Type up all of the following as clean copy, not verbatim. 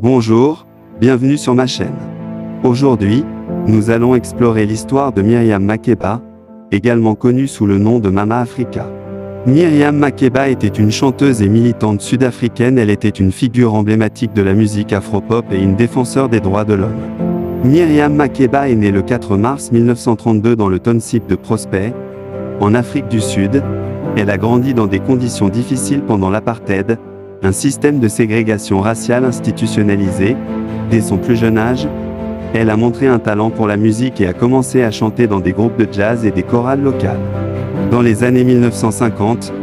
Bonjour, bienvenue sur ma chaîne. Aujourd'hui, nous allons explorer l'histoire de Miriam Makeba, également connue sous le nom de Mama Africa. Miriam Makeba était une chanteuse et militante sud-africaine. Elle était une figure emblématique de la musique afro-pop et une défenseur des droits de l'homme. Miriam Makeba est née le 4 mars 1932 dans le township de Prosper, en Afrique du Sud. Elle a grandi dans des conditions difficiles pendant l'apartheid, un système de ségrégation raciale institutionnalisé. Dès son plus jeune âge, elle a montré un talent pour la musique et a commencé à chanter dans des groupes de jazz et des chorales locales. Dans les années 1950,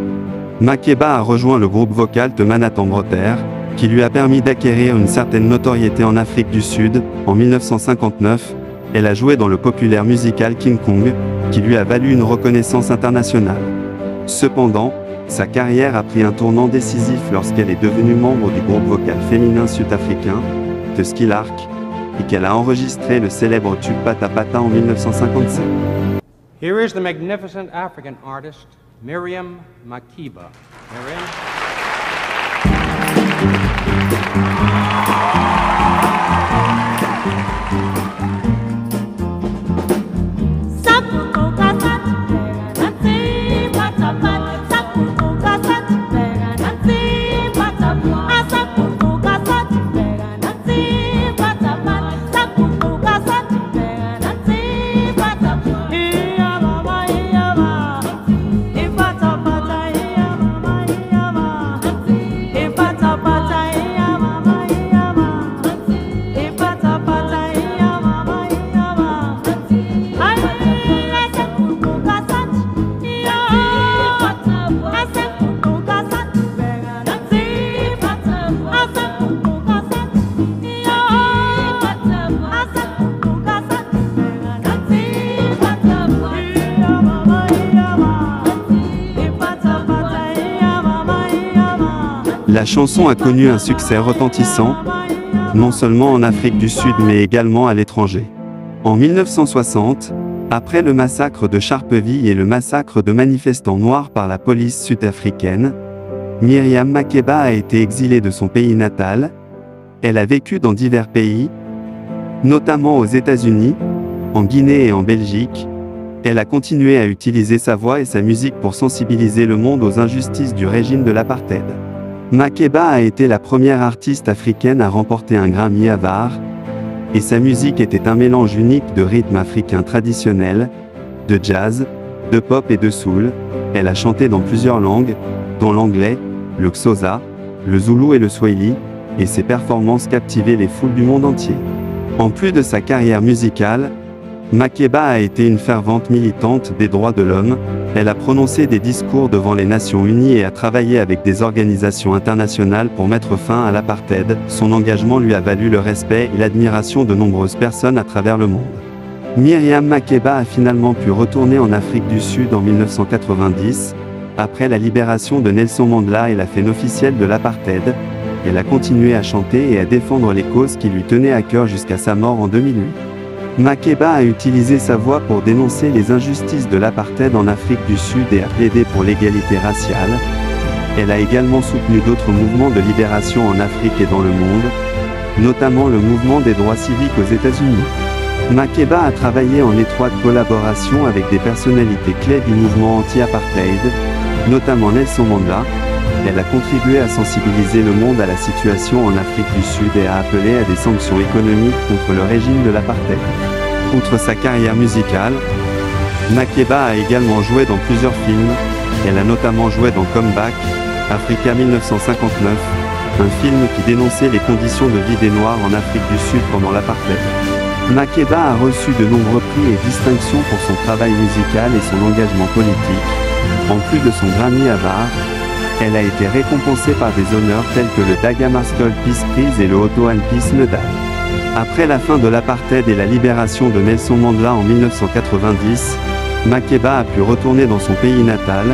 Makeba a rejoint le groupe vocal de Manhattan Brother, qui lui a permis d'acquérir une certaine notoriété en Afrique du Sud. En 1959, elle a joué dans le populaire musical King Kong, qui lui a valu une reconnaissance internationale. Cependant, sa carrière a pris un tournant décisif lorsqu'elle est devenue membre du groupe vocal féminin sud-africain, The Skylark, et qu'elle a enregistré le célèbre tube Pata Pata en 1957. Here is the magnificent African artist, Miriam Makeba. Miriam. La chanson a connu un succès retentissant, non seulement en Afrique du Sud mais également à l'étranger. En 1960, après le massacre de Sharpeville et le massacre de manifestants noirs par la police sud-africaine, Miriam Makeba a été exilée de son pays natal. Elle a vécu dans divers pays, notamment aux États-Unis, en Guinée et en Belgique. Elle a continué à utiliser sa voix et sa musique pour sensibiliser le monde aux injustices du régime de l'apartheid. Makeba a été la première artiste africaine à remporter un Grammy Award, et sa musique était un mélange unique de rythmes africains traditionnels, de jazz, de pop et de soul. Elle a chanté dans plusieurs langues, dont l'anglais, le Xhosa, le Zoulou et le Swahili, et ses performances captivaient les foules du monde entier. En plus de sa carrière musicale, Makeba a été une fervente militante des droits de l'homme. Elle a prononcé des discours devant les Nations Unies et a travaillé avec des organisations internationales pour mettre fin à l'apartheid. Son engagement lui a valu le respect et l'admiration de nombreuses personnes à travers le monde. Miriam Makeba a finalement pu retourner en Afrique du Sud en 1990. Après la libération de Nelson Mandela et la fin officielle de l'apartheid, elle a continué à chanter et à défendre les causes qui lui tenaient à cœur jusqu'à sa mort en 2008. Makeba a utilisé sa voix pour dénoncer les injustices de l'apartheid en Afrique du Sud et a plaidé pour l'égalité raciale. Elle a également soutenu d'autres mouvements de libération en Afrique et dans le monde, notamment le mouvement des droits civiques aux États-Unis. Makeba a travaillé en étroite collaboration avec des personnalités clés du mouvement anti-apartheid, notamment Nelson Mandela. Elle a contribué à sensibiliser le monde à la situation en Afrique du Sud et a appelé à des sanctions économiques contre le régime de l'apartheid. Outre sa carrière musicale, Makeba a également joué dans plusieurs films. Elle a notamment joué dans Comeback, Africa 1959, un film qui dénonçait les conditions de vie des Noirs en Afrique du Sud pendant l'apartheid. Makeba a reçu de nombreux prix et distinctions pour son travail musical et son engagement politique. En plus de son Grammy Award, elle a été récompensée par des honneurs tels que le Daga Maskell Peace Prize et le Otto Hahn Peace Medal. Après la fin de l'apartheid et la libération de Nelson Mandela en 1990, Makeba a pu retourner dans son pays natal.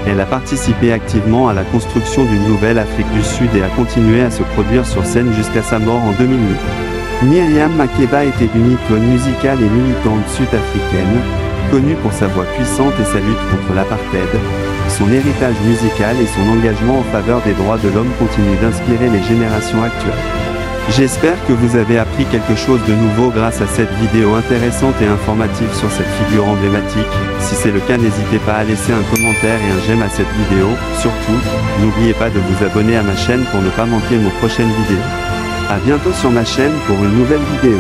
Elle a participé activement à la construction d'une nouvelle Afrique du Sud et a continué à se produire sur scène jusqu'à sa mort en 2008. Miriam Makeba était une icône musicale et militante sud-africaine, connue pour sa voix puissante et sa lutte contre l'apartheid. Son héritage musical et son engagement en faveur des droits de l'homme continuent d'inspirer les générations actuelles. J'espère que vous avez appris quelque chose de nouveau grâce à cette vidéo intéressante et informative sur cette figure emblématique. Si c'est le cas, n'hésitez pas à laisser un commentaire et un j'aime à cette vidéo. Surtout, n'oubliez pas de vous abonner à ma chaîne pour ne pas manquer nos prochaines vidéos. À bientôt sur ma chaîne pour une nouvelle vidéo.